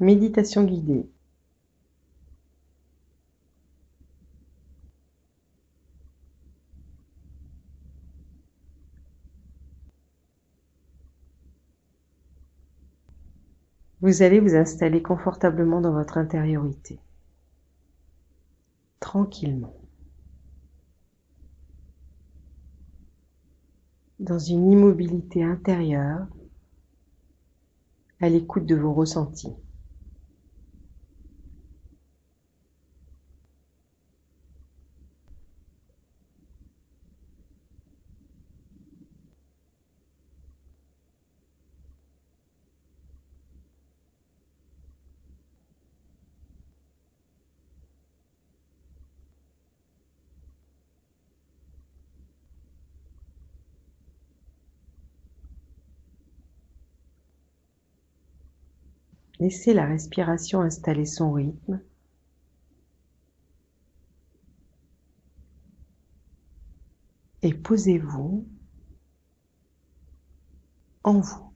Méditation guidée. Vous allez vous installer confortablement dans votre intériorité, tranquillement, dans une immobilité intérieure, à l'écoute de vos ressentis. Laissez la respiration installer son rythme. Et posez-vous en vous.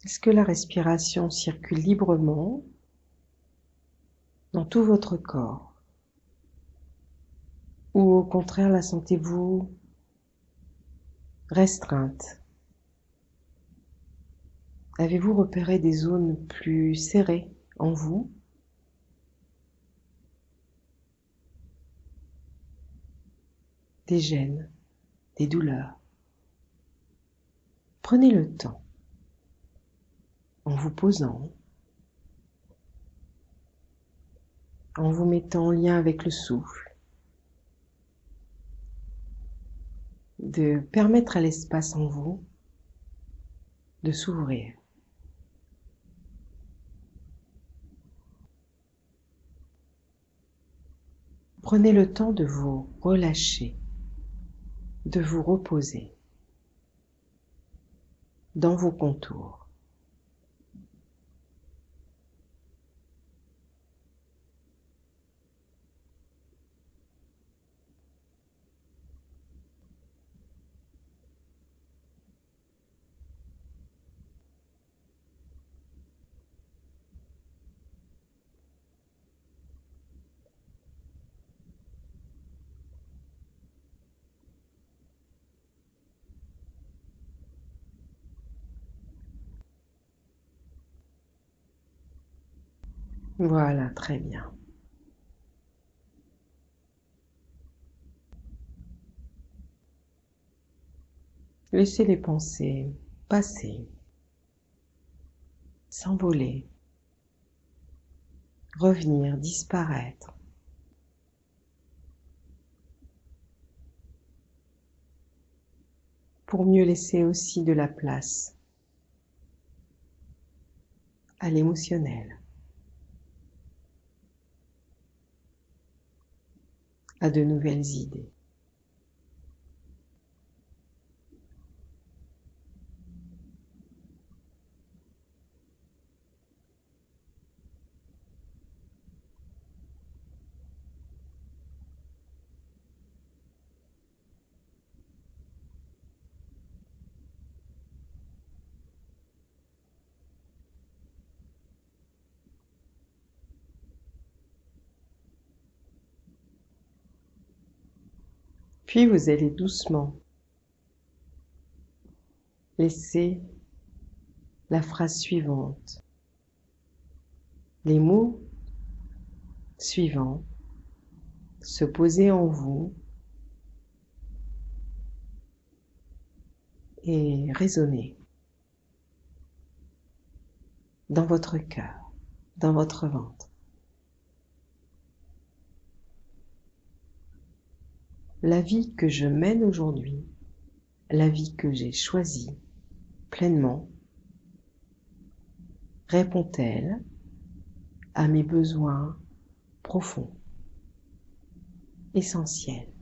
Est-ce que la respiration circule librement dans tout votre corps? Ou au contraire, la sentez-vous restreinte? Avez-vous repéré des zones plus serrées en vous? Des gênes, des douleurs? Prenez le temps, en vous posant, en vous mettant en lien avec le souffle, de permettre à l'espace en vous de s'ouvrir. Prenez le temps de vous relâcher, de vous reposer dans vos contours. Voilà, très bien. Laissez les pensées passer, s'envoler, revenir, disparaître. Pour mieux laisser aussi de la place à l'émotionnel, à de nouvelles idées. Puis vous allez doucement laisser la phrase suivante, les mots suivants se poser en vous et résonner dans votre cœur, dans votre ventre. La vie que je mène aujourd'hui, la vie que j'ai choisie pleinement, répond-elle à mes besoins profonds, essentiels?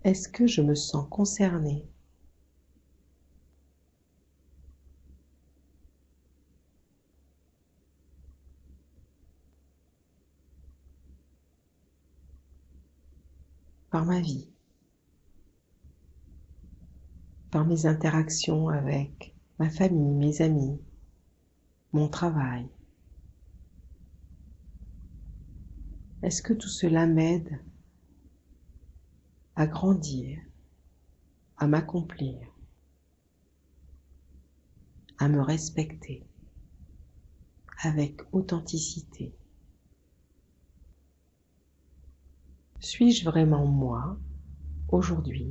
Est-ce que je me sens concernée? Par ma vie, par mes interactions avec ma famille, mes amis, mon travail? Est-ce que tout cela m'aide à grandir, à m'accomplir, à me respecter avec authenticité? Suis-je vraiment moi aujourd'hui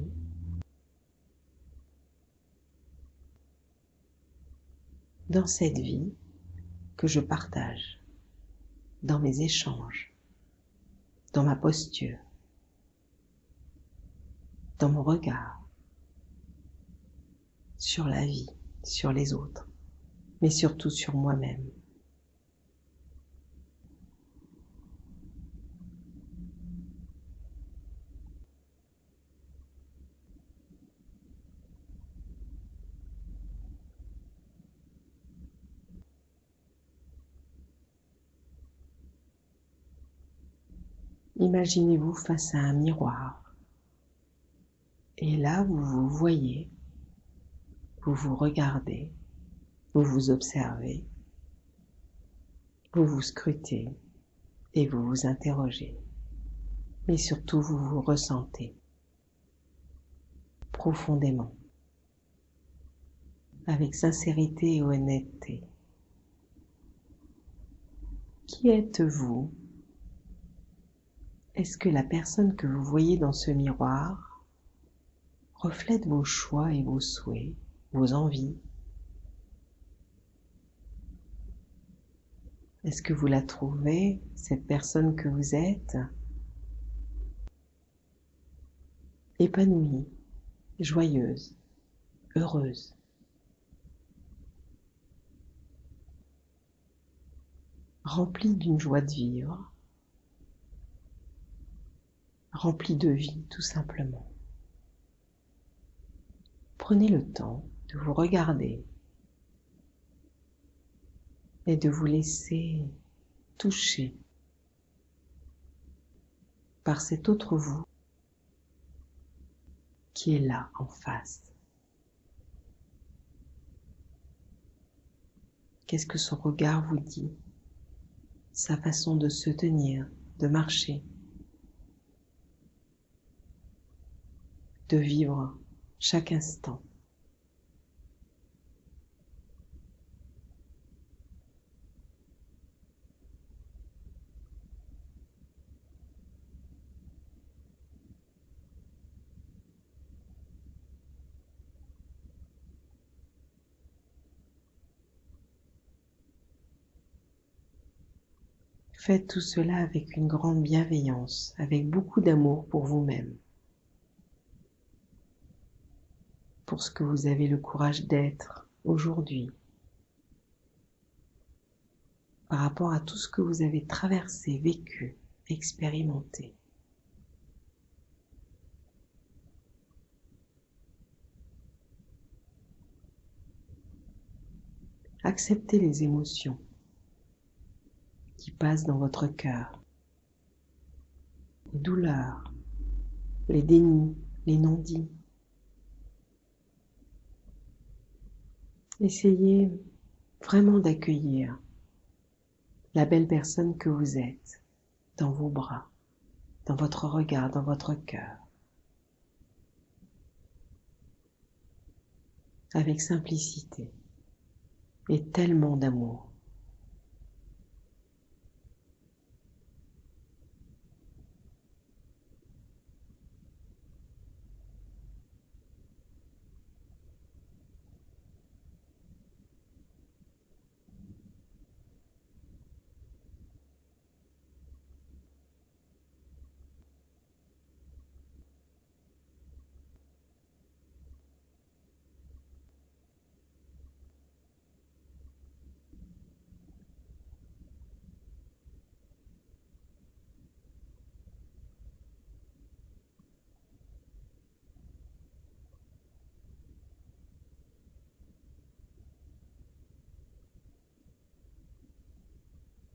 dans cette vie que je partage, dans mes échanges, dans ma posture, dans mon regard sur la vie, sur les autres, mais surtout sur moi-même? Imaginez-vous face à un miroir et là vous vous voyez, vous vous regardez, vous vous observez, vous vous scrutez et vous vous interrogez, mais surtout vous vous ressentez profondément, avec sincérité et honnêteté. Qui êtes-vous? Est-ce que la personne que vous voyez dans ce miroir reflète vos choix et vos souhaits, vos envies? Est-ce que vous la trouvez, cette personne que vous êtes, épanouie, joyeuse, heureuse, remplie d'une joie de vivre, remplie de vie tout simplement? Prenez le temps de vous regarder et de vous laisser toucher par cet autre vous qui est là en face. Qu'est-ce que son regard vous dit? Sa façon de se tenir, de marcher, de vivre chaque instant. Faites tout cela avec une grande bienveillance, avec beaucoup d'amour pour vous-même, pour ce que vous avez le courage d'être aujourd'hui, par rapport à tout ce que vous avez traversé, vécu, expérimenté. Acceptez les émotions qui passent dans votre cœur, les douleurs, les dénis, les non-dits. Essayez vraiment d'accueillir la belle personne que vous êtes dans vos bras, dans votre regard, dans votre cœur, avec simplicité et tellement d'amour.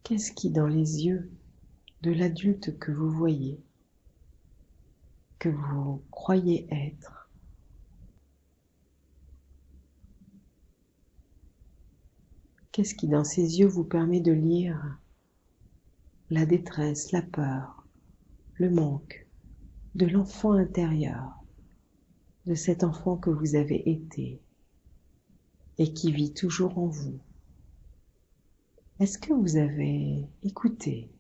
Qu'est-ce qui, dans les yeux de l'adulte que vous voyez, que vous croyez être, qu'est-ce qui, dans ses yeux, vous permet de lire la détresse, la peur, le manque de l'enfant intérieur, de cet enfant que vous avez été et qui vit toujours en vous? Est-ce que vous avez écouté,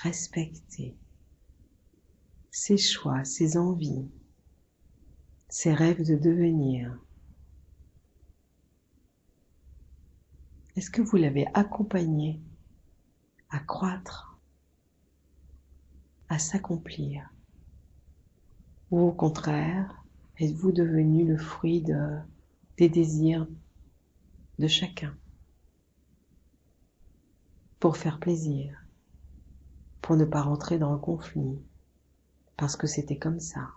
respecté ses choix, ses envies, ses rêves de devenir? Est-ce que vous l'avez accompagné à croître, à s'accomplir? Ou au contraire, êtes-vous devenu le fruit des désirs de chacun pour faire plaisir, pour ne pas rentrer dans le conflit, parce que c'était comme ça,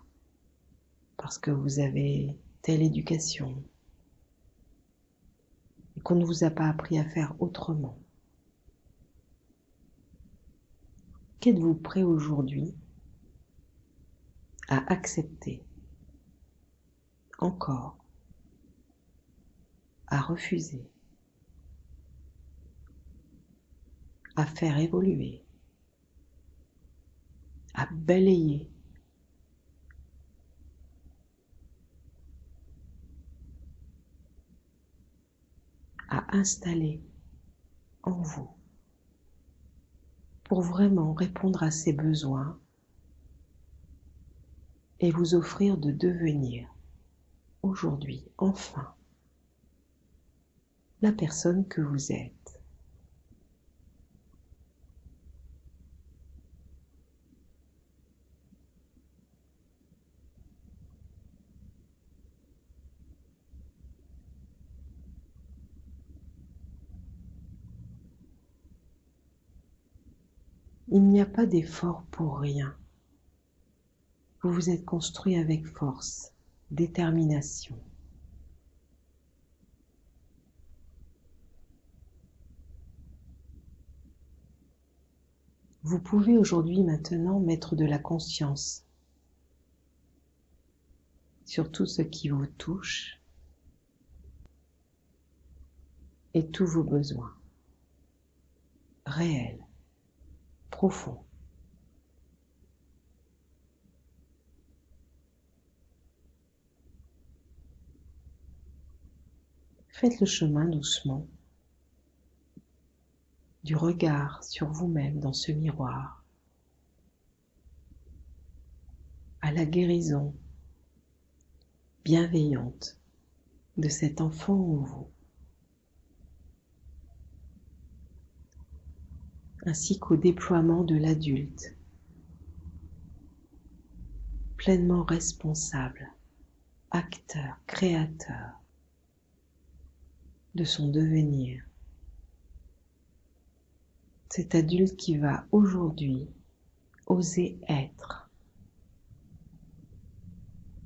parce que vous avez telle éducation et qu'on ne vous a pas appris à faire autrement? Qu'êtes-vous prêt aujourd'hui à accepter encore, à refuser, à faire évoluer, à balayer, à installer en vous pour vraiment répondre à ses besoins et vous offrir de devenir aujourd'hui, enfin, la personne que vous êtes? Il n'y a pas d'effort pour rien. Vous vous êtes construit avec force, détermination. Vous pouvez aujourd'hui maintenant mettre de la conscience sur tout ce qui vous touche et tous vos besoins réels, profonds. Faites le chemin doucement du regard sur vous-même dans ce miroir à la guérison bienveillante de cet enfant en vous, ainsi qu'au déploiement de l'adulte pleinement responsable, acteur, créateur de son devenir. Cet adulte qui va aujourd'hui oser être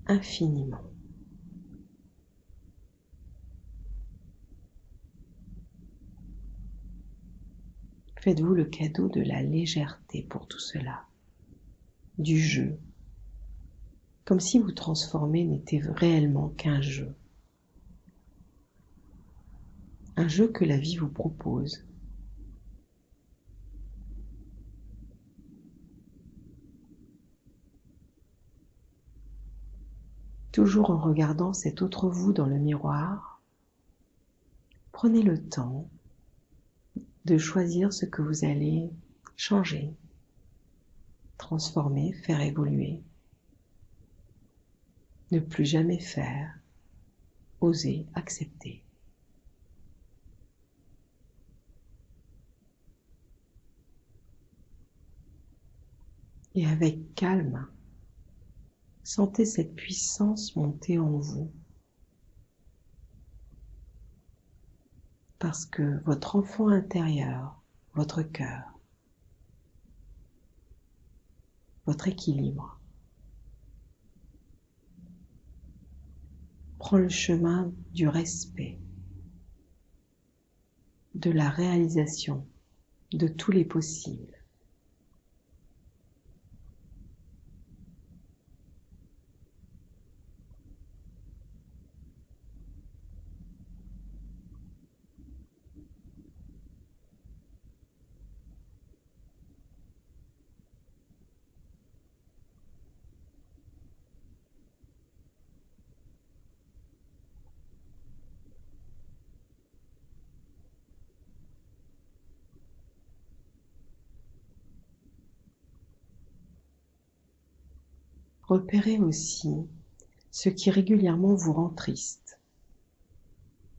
infiniment. Faites-vous le cadeau de la légèreté pour tout cela, du jeu, comme si vous transformer n'était réellement qu'un jeu. Un jeu que la vie vous propose. Toujours en regardant cet autre vous dans le miroir, prenez le temps de choisir ce que vous allez changer, transformer, faire évoluer. Ne plus jamais faire, oser, accepter. Et avec calme, sentez cette puissance monter en vous. Parce que votre enfant intérieur, votre cœur, votre équilibre, prend le chemin du respect, de la réalisation de tous les possibles. Repérez aussi ce qui régulièrement vous rend triste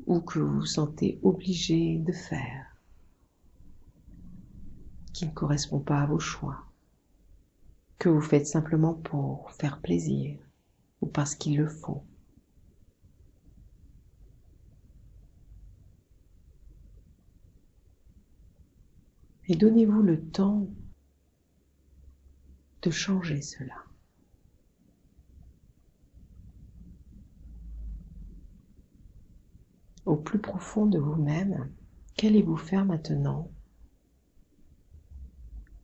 ou que vous vous sentez obligé de faire, qui ne correspond pas à vos choix, que vous faites simplement pour faire plaisir ou parce qu'il le faut. Et donnez-vous le temps de changer cela. Au plus profond de vous-même, qu'allez-vous faire maintenant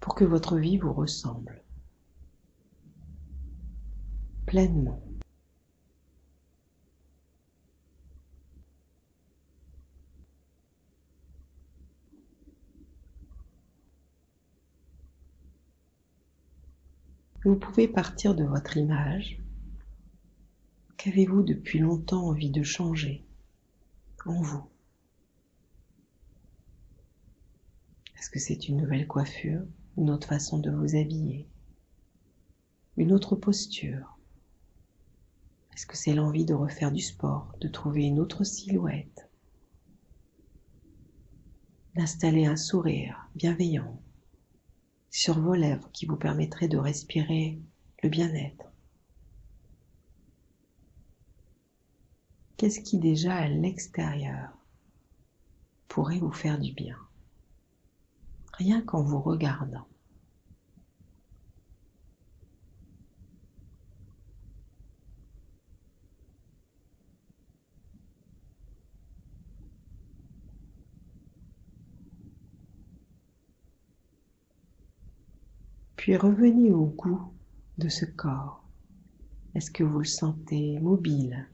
pour que votre vie vous ressemble pleinement? Vous pouvez partir de votre image. Qu'avez-vous depuis longtemps envie de changer en vous? Est-ce que c'est une nouvelle coiffure, une autre façon de vous habiller, une autre posture? Est-ce que c'est l'envie de refaire du sport, de trouver une autre silhouette, d'installer un sourire bienveillant sur vos lèvres qui vous permettrait de respirer le bien-être? Qu'est-ce qui déjà à l'extérieur pourrait vous faire du bien? Rien qu'en vous regardant. Puis revenez au goût de ce corps. Est-ce que vous le sentez mobile,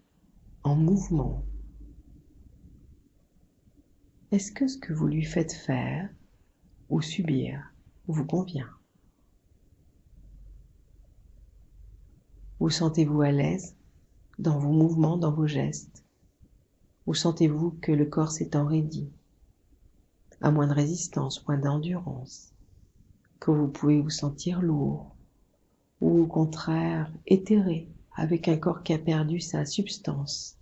en mouvement? Est-ce que ce que vous lui faites faire ou subir vous convient? Vous sentez-vous à l'aise dans vos mouvements, dans vos gestes? Ou sentez-vous que le corps s'est enraidi, à moins de résistance, moins d'endurance, que vous pouvez vous sentir lourd, ou au contraire éthéré, avec un corps qui a perdu sa substance?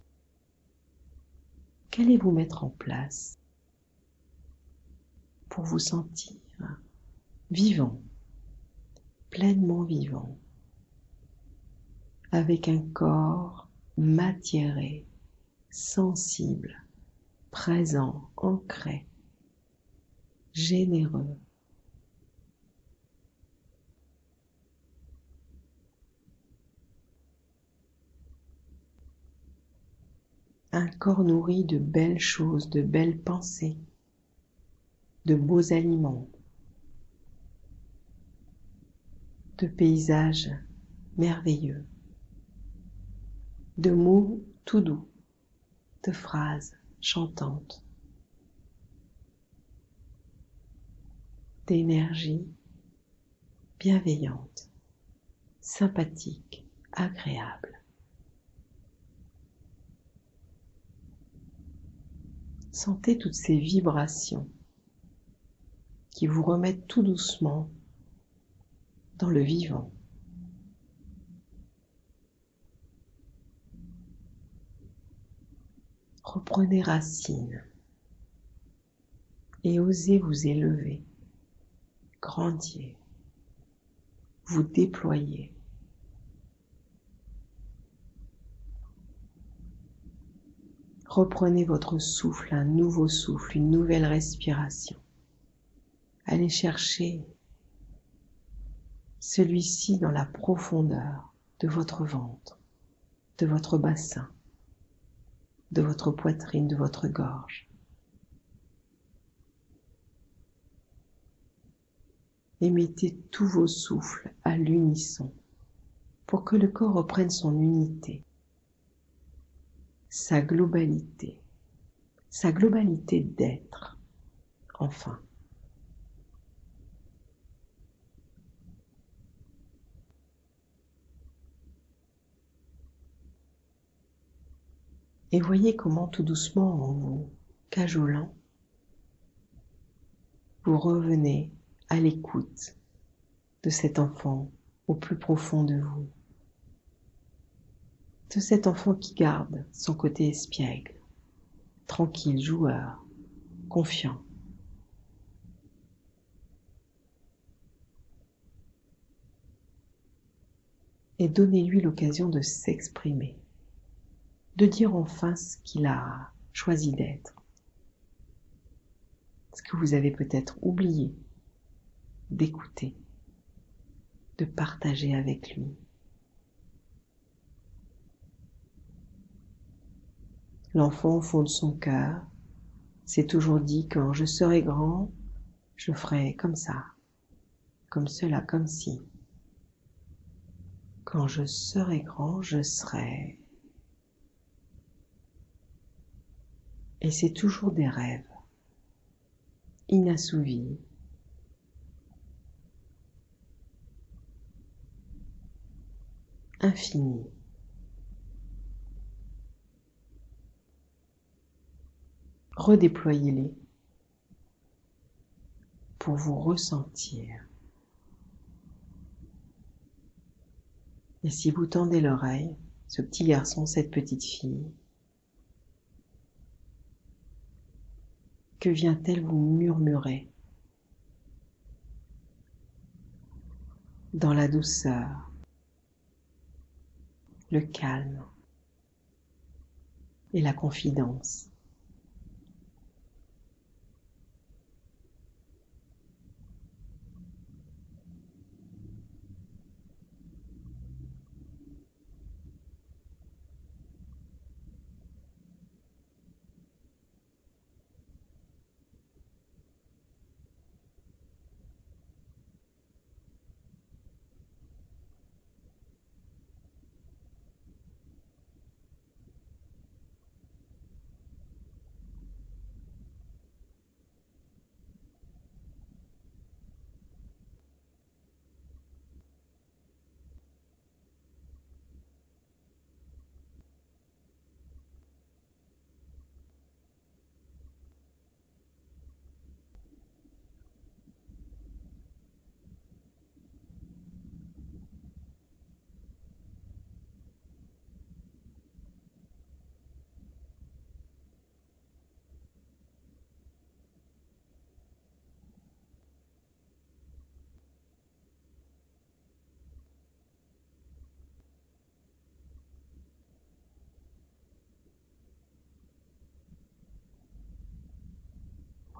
Qu'allez-vous mettre en place pour vous sentir vivant, pleinement vivant, avec un corps matiéré, sensible, présent, ancré, généreux? Un corps nourri de belles choses, de belles pensées, de beaux aliments, de paysages merveilleux, de mots tout doux, de phrases chantantes, d'énergie bienveillante, sympathique, agréable. Sentez toutes ces vibrations qui vous remettent tout doucement dans le vivant. Reprenez racine et osez vous élever, grandir, vous déployer. Reprenez votre souffle, un nouveau souffle, une nouvelle respiration. Allez chercher celui-ci dans la profondeur de votre ventre, de votre bassin, de votre poitrine, de votre gorge. Émettez tous vos souffles à l'unisson pour que le corps reprenne son unité, sa globalité d'être, enfin. Et voyez comment tout doucement en vous cajolant, vous revenez à l'écoute de cet enfant au plus profond de vous, de cet enfant qui garde son côté espiègle, tranquille, joueur, confiant. Et donnez-lui l'occasion de s'exprimer, de dire enfin ce qu'il a choisi d'être, ce que vous avez peut-être oublié d'écouter, de partager avec lui. L'enfant au fond de son cœur s'est toujours dit: quand je serai grand, je ferai comme ça, comme cela, comme ci. Quand je serai grand, je serai... Et c'est toujours des rêves inassouvis, infinis. Redéployez-les pour vous ressentir. Et si vous tendez l'oreille, ce petit garçon, cette petite fille, que vient-elle vous murmurer dans la douceur, le calme et la confidence?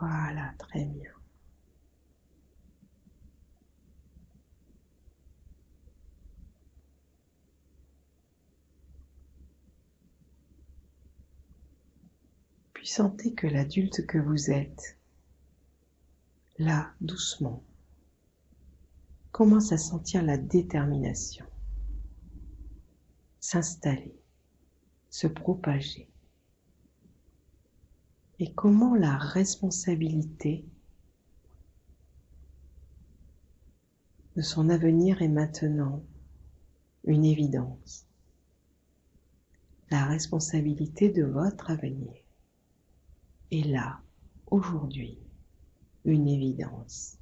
Voilà, très bien. Puis sentez que l'adulte que vous êtes, là, doucement, commence à sentir la détermination s'installer, se propager. Et comment la responsabilité de son avenir est maintenant une évidence. La responsabilité de votre avenir est là, aujourd'hui, une évidence.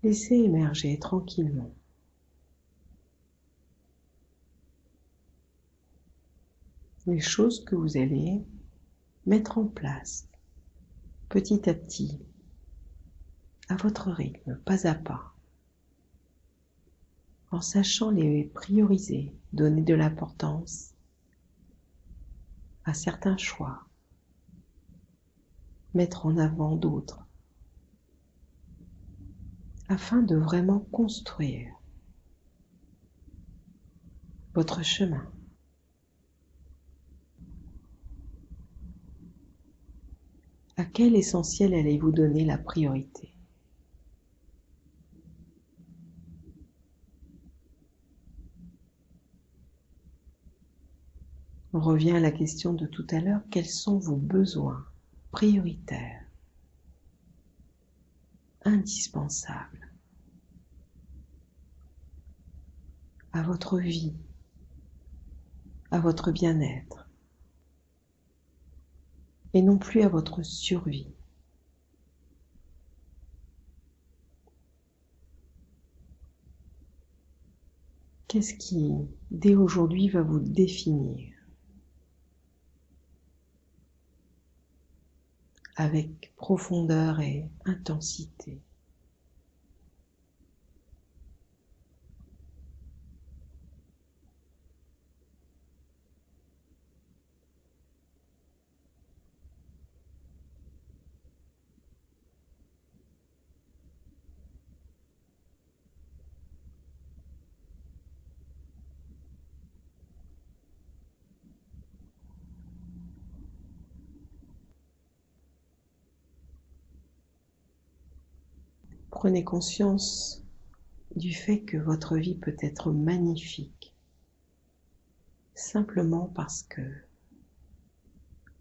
Laissez émerger tranquillement les choses que vous allez mettre en place petit à petit, à votre rythme, pas à pas, en sachant les prioriser, donner de l'importance à certains choix, mettre en avant d'autres, afin de vraiment construire votre chemin. À quel essentiel allez-vous donner la priorité? On revient à la question de tout à l'heure, quels sont vos besoins prioritaires, indispensables à votre vie, à votre bien-être, et non plus à votre survie. Qu'est-ce qui, dès aujourd'hui, va vous définir avec profondeur et intensité? Prenez conscience du fait que votre vie peut être magnifique simplement parce que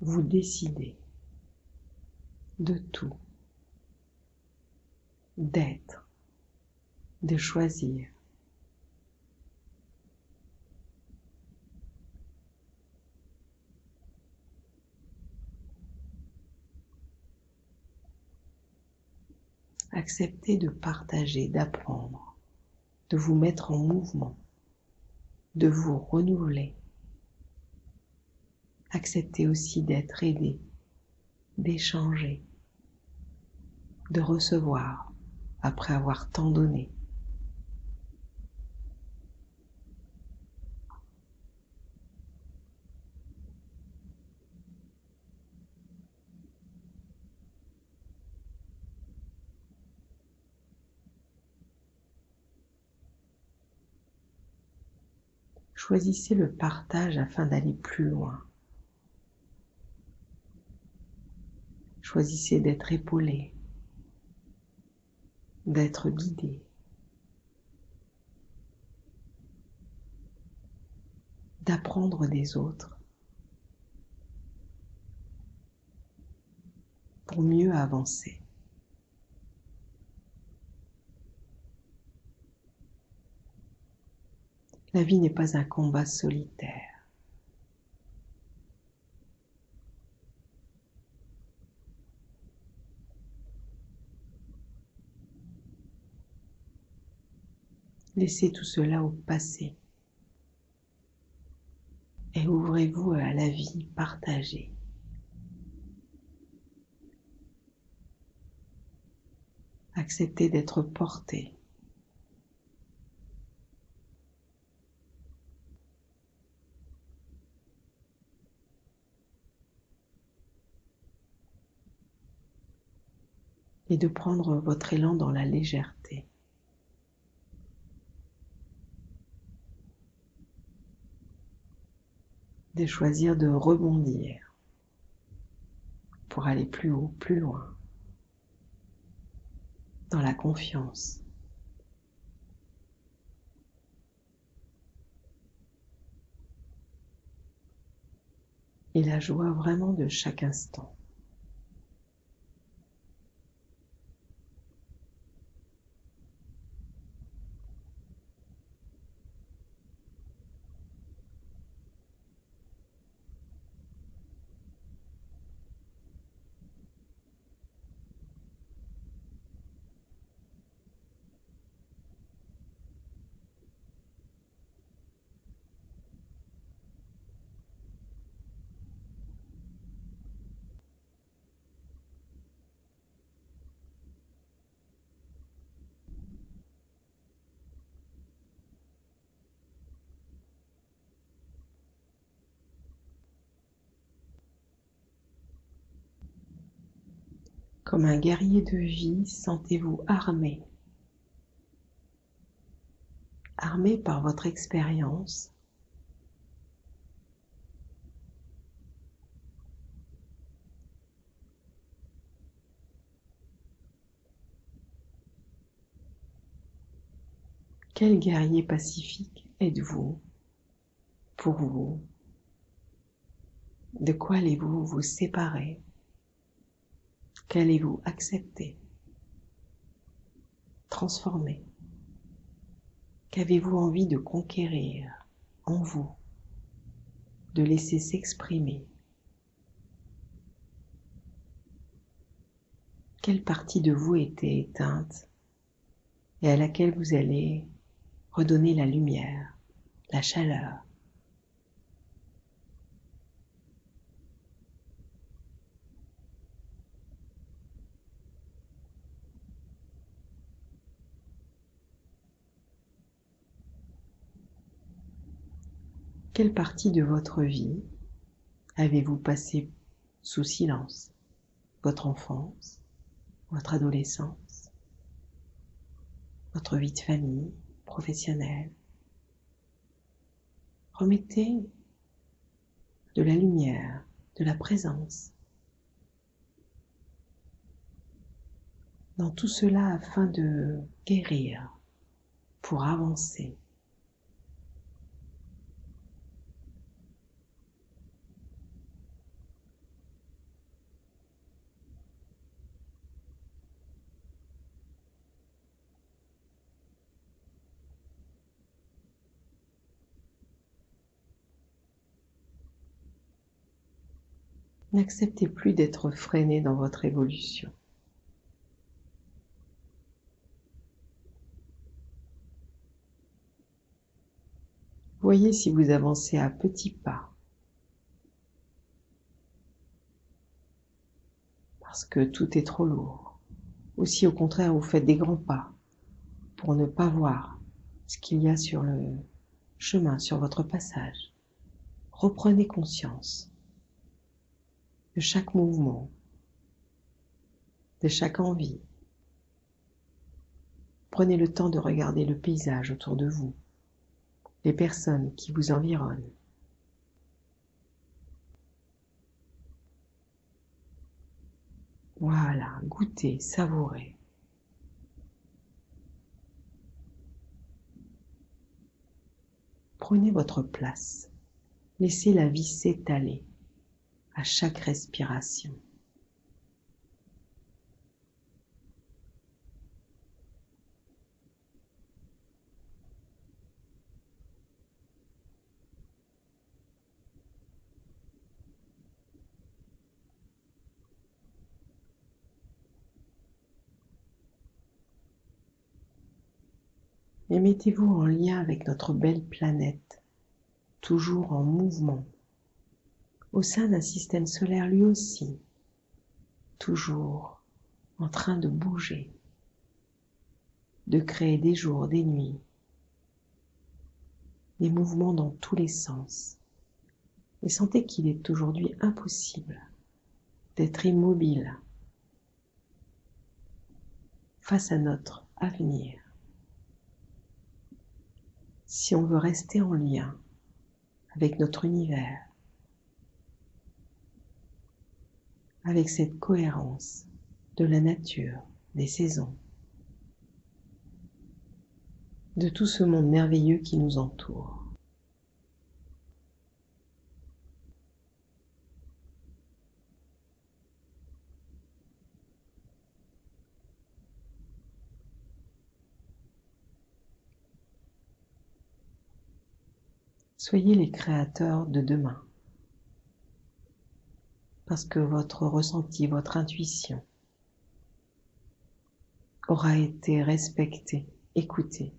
vous décidez de tout, d'être, de choisir. Acceptez de partager, d'apprendre, de vous mettre en mouvement, de vous renouveler. Acceptez aussi d'être aidé, d'échanger, de recevoir après avoir tant donné. Choisissez le partage afin d'aller plus loin. Choisissez d'être épaulé, d'être guidé, d'apprendre des autres pour mieux avancer. La vie n'est pas un combat solitaire. Laissez tout cela au passé et ouvrez-vous à la vie partagée. Acceptez d'être porté. Et de prendre votre élan dans la légèreté. De choisir de rebondir pour aller plus haut, plus loin, dans la confiance. Et la joie vraiment de chaque instant. Comme un guerrier de vie, sentez-vous armé. Armé par votre expérience. Quel guerrier pacifique êtes-vous pour vous? De quoi allez-vous vous séparer? Qu'allez-vous accepter? Transformer? Qu'avez-vous envie de conquérir en vous? De laisser s'exprimer? Quelle partie de vous était éteinte et à laquelle vous allez redonner la lumière, la chaleur? Quelle partie de votre vie avez-vous passé sous silence? Votre enfance, votre adolescence, votre vie de famille, professionnelle? Remettez de la lumière, de la présence dans tout cela afin de guérir, pour avancer. N'acceptez plus d'être freiné dans votre évolution. Voyez si vous avancez à petits pas, parce que tout est trop lourd, ou si au contraire vous faites des grands pas pour ne pas voir ce qu'il y a sur le chemin, sur votre passage. Reprenez conscience de chaque mouvement, de chaque envie. Prenez le temps de regarder le paysage autour de vous, les personnes qui vous environnent. Voilà, goûtez, savourez. Prenez votre place. Laissez la vie s'étaler à chaque respiration. Et mettez-vous en lien avec notre belle planète, toujours en mouvement, au sein d'un système solaire lui aussi, toujours en train de bouger, de créer des jours, des nuits, des mouvements dans tous les sens. Et sentez qu'il est aujourd'hui impossible d'être immobile face à notre avenir. Si on veut rester en lien avec notre univers, avec cette cohérence de la nature, des saisons, de tout ce monde merveilleux qui nous entoure. Soyez les créateurs de demain, parce que votre ressenti, votre intuition aura été respectée, écoutée.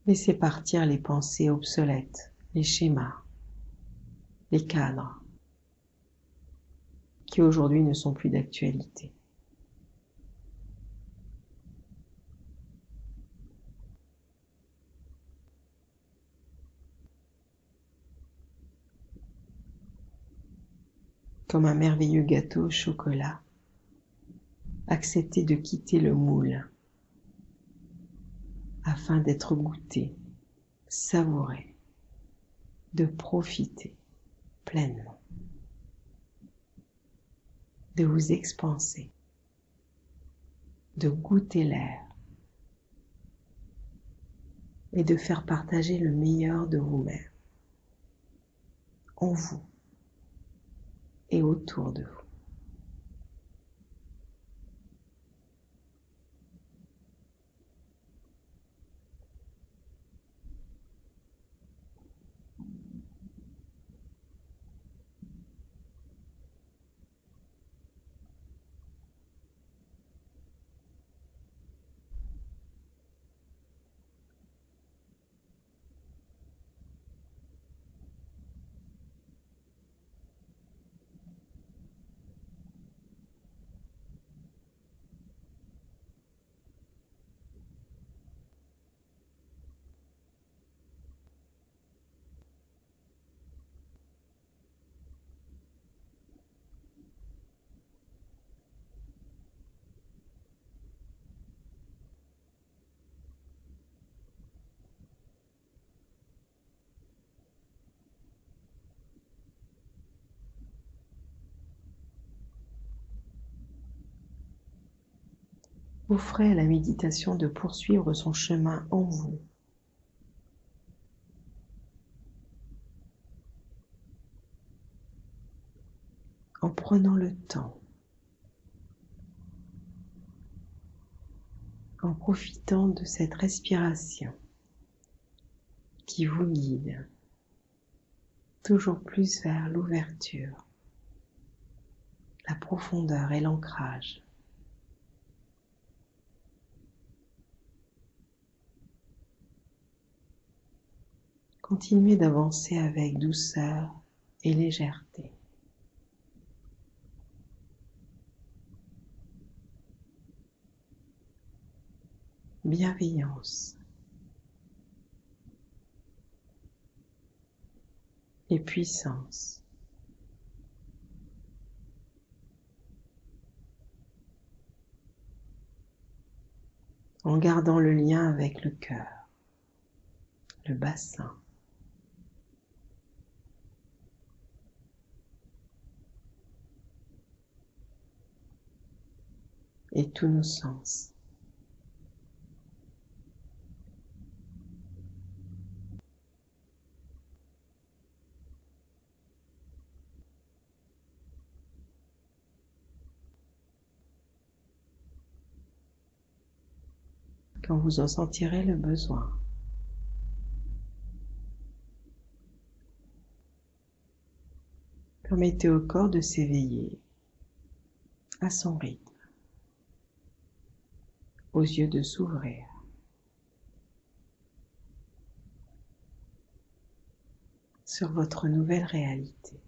Laissez partir les pensées obsolètes, les schémas, les cadres, qui aujourd'hui ne sont plus d'actualité. comme un merveilleux gâteau au chocolat. Acceptez de quitter le moule afin d'être goûté, savouré, de profiter pleinement, de vous expanser, de goûter l'air et de faire partager le meilleur de vous-même en vous et autour de vous. Offrez à la méditation de poursuivre son chemin en vous. En prenant le temps, en profitant de cette respiration qui vous guide toujours plus vers l'ouverture, la profondeur et l'ancrage. Continuez d'avancer avec douceur et légèreté. Bienveillance et puissance. En gardant le lien avec le cœur, le bassin, et tous nos sens. Quand vous en sentirez le besoin, permettez au corps de s'éveiller à son rythme, aux yeux de s'ouvrir. Sur votre nouvelle réalité.